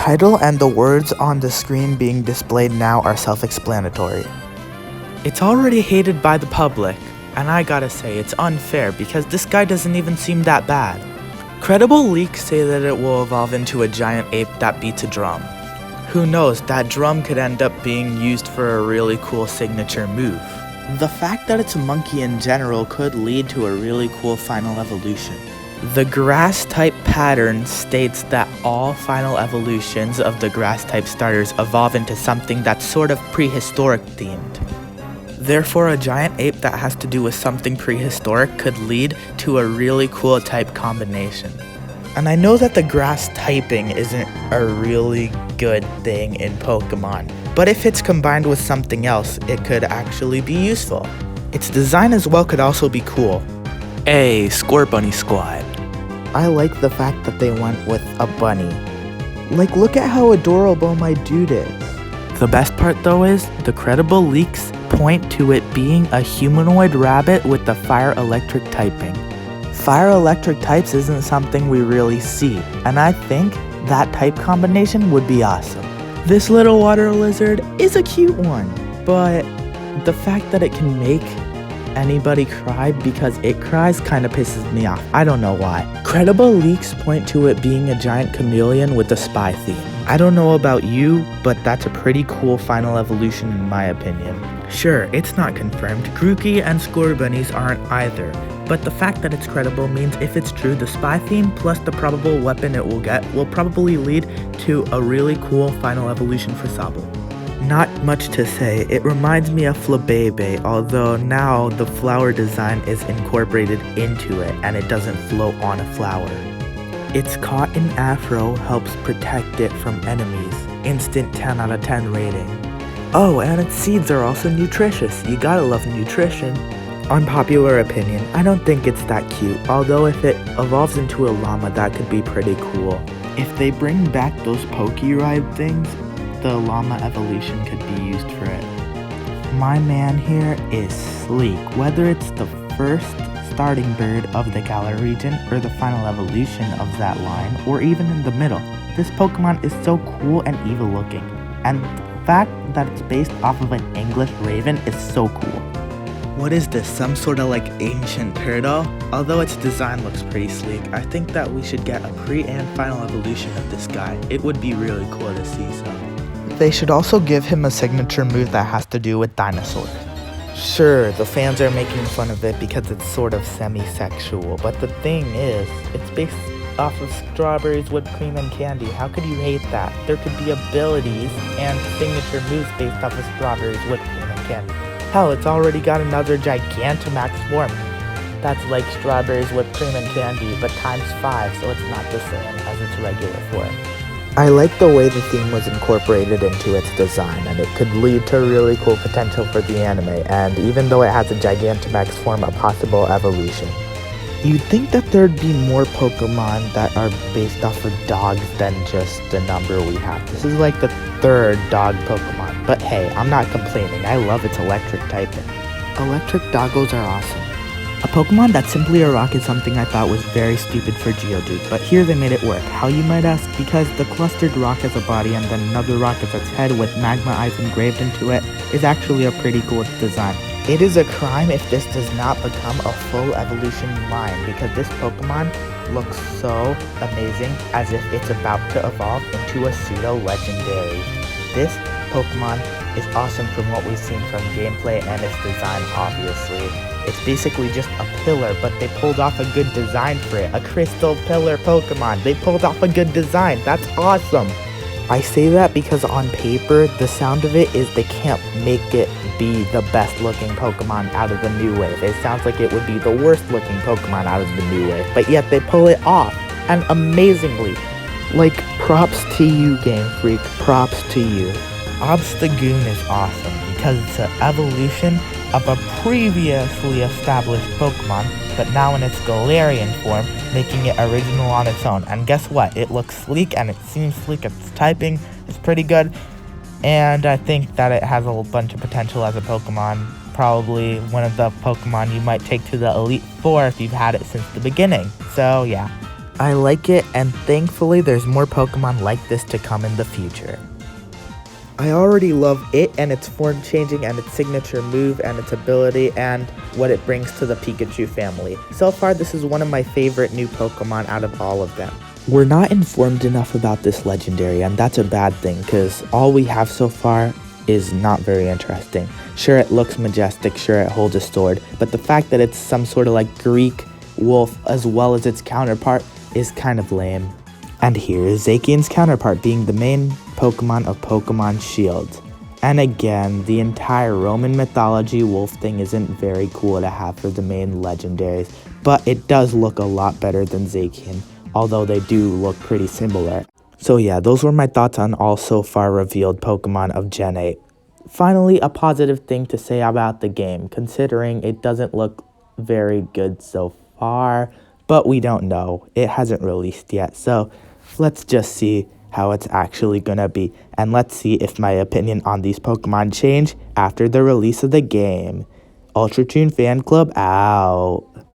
title and the words on the screen being displayed now are self-explanatory. It's already hated by the public, and I gotta say, it's unfair because this guy doesn't even seem that bad. Credible leaks say that it will evolve into a giant ape that beats a drum. Who knows, that drum could end up being used for a really cool signature move. The fact that it's a monkey in general could lead to a really cool final evolution. The grass type pattern states that all final evolutions of the grass type starters evolve into something that's sort of prehistoric themed. Therefore, a giant ape that has to do with something prehistoric could lead to a really cool type combination. And I know that the grass typing isn't a really good thing in Pokemon, but if it's combined with something else, it could actually be useful. Its design as well could also be cool. A Scorbunny Squad. I like the fact that they went with a bunny. Like, look at how adorable my dude is. The best part though is, the credible leaks point to it being a humanoid rabbit with the fire electric typing. Fire electric types isn't something we really see, and I think that type combination would be awesome. This little water lizard is a cute one, but the fact that it can make anybody cry because it cries kind of pisses me off. I don't know why. Credible leaks point to it being a giant chameleon with a spy theme. I don't know about you, but that's a pretty cool final evolution in my opinion. Sure, it's not confirmed. Grookey and Scorbunnies aren't either. But the fact that it's credible means if it's true, the spy theme plus the probable weapon it will get will probably lead to a really cool final evolution for Sobble. Not much to say, it reminds me of Flabébé, although now the flower design is incorporated into it and it doesn't float on a flower. Its cotton afro helps protect it from enemies. Instant 10 out of 10 rating. Oh, and its seeds are also nutritious. You gotta love nutrition. Unpopular opinion, I don't think it's that cute, although if it evolves into a llama, that could be pretty cool. If they bring back those Poké-Ride things, the llama evolution could be used for it. My man here is sleek, whether it's the first starting bird of the Galar region or the final evolution of that line, or even in the middle. This Pokemon is so cool and evil looking, and the fact that it's based off of an English raven is so cool. What is this, some sort of like ancient turtle? Although its design looks pretty sleek, I think that we should get a pre and final evolution of this guy. It would be really cool to see some. They should also give him a signature move that has to do with dinosaurs. Sure, the fans are making fun of it because it's sort of semi-sexual, but the thing is, it's based off of strawberries, whipped cream, and candy. How could you hate that? There could be abilities and signature moves based off of strawberries, whipped cream, and candy. Hell, it's already got another Gigantamax form. That's like strawberries, whipped cream, and candy, but times 5, so it's not the same as its regular form. I like the way the theme was incorporated into its design, and it could lead to really cool potential for the anime, and even though it has a Gigantamax form, a possible evolution. You'd think that there'd be more Pokemon that are based off of dogs than just the number we have. This is like the 3rd dog Pokemon, but hey, I'm not complaining. I love its electric typing. Electric doggos are awesome. A Pokemon that's simply a rock is something I thought was very stupid for Geodude, but here they made it work. How, you might ask? Because the clustered rock as a body and then another rock as its head with magma eyes engraved into it is actually a pretty cool design. It is a crime if this does not become a full evolution line, because this Pokemon looks so amazing as if it's about to evolve into a pseudo-legendary. This Pokemon is awesome from what we've seen from gameplay and its design, obviously. It's basically just a pillar, but they pulled off a good design for it. A crystal pillar Pokemon. They pulled off a good design. That's awesome. I say that because on paper, the sound of it is they can't make it be the best looking Pokemon out of the new wave. It sounds like it would be the worst looking Pokemon out of the new wave, but yet they pull it off, and amazingly. Like, props to you, Game Freak, props to you. Obstagoon is awesome because it's an evolution of a previously established Pokemon, but now in its Galarian form, making it original on its own. And guess what? It looks sleek and it seems sleek. Its typing is pretty good, and I think that it has a whole bunch of potential as a Pokemon. Probably one of the Pokemon you might take to the Elite Four if you've had it since the beginning. So yeah. I like it, and thankfully there's more Pokemon like this to come in the future. I already love it and its form changing and its signature move and its ability and what it brings to the Pikachu family. So far, this is one of my favorite new Pokemon out of all of them. We're not informed enough about this legendary, and that's a bad thing because all we have so far is not very interesting. Sure, it looks majestic, sure, it holds a sword, but the fact that it's some sort of like Greek wolf as well as its counterpart is kind of lame. And here is Zacian's counterpart being the main Pokemon of Pokemon Shield. And again, the entire Roman mythology wolf thing isn't very cool to have for the main legendaries, but it does look a lot better than Zacian, although they do look pretty similar. So yeah, those were my thoughts on all so far revealed Pokemon of Gen 8. Finally, a positive thing to say about the game, considering it doesn't look very good so far, but we don't know. It hasn't released yet, so let's just see how it's actually gonna be, and let's see if my opinion on these Pokemon change after the release of the game. Ultra Toon Fan Club out.